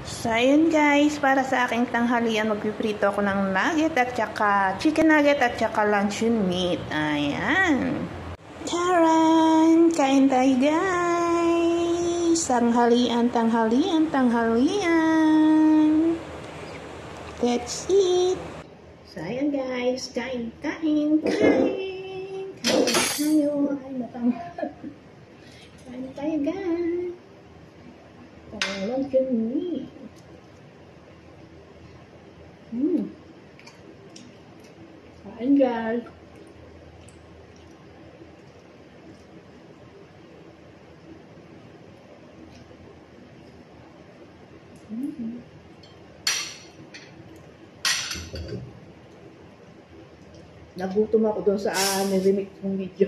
So, ayun guys, para sa aking tanghalian, magpiprito ako ng nugget at saka chicken nugget at saka luncheon meat. Ayan. Taran! Kain tayo guys! Tanghalian. Let's eat! So, ayan guys, kain tayo. Ay, matang. Kain tayo guys. Luncheon meat. Kain guys. Nagutom ako doon sa niremake kong video.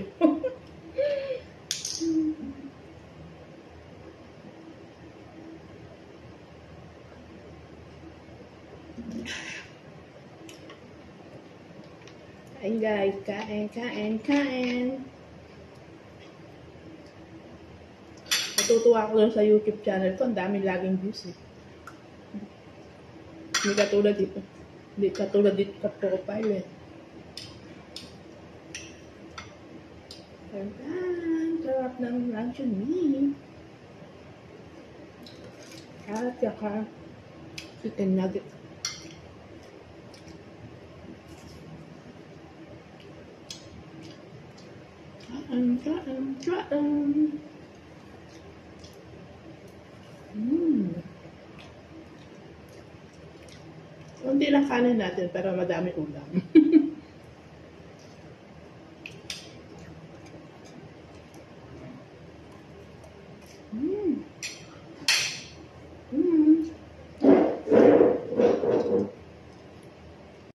Kain guys, kain. Natutuwa ako doon sa YouTube channel ko, ang daming laging views eh. Hindi katulad dito sa profile eh. Ayan, sarap ng luncheon meat. At saka chicken nugget. Kain. Kunti lang kanin natin pero madami ulam.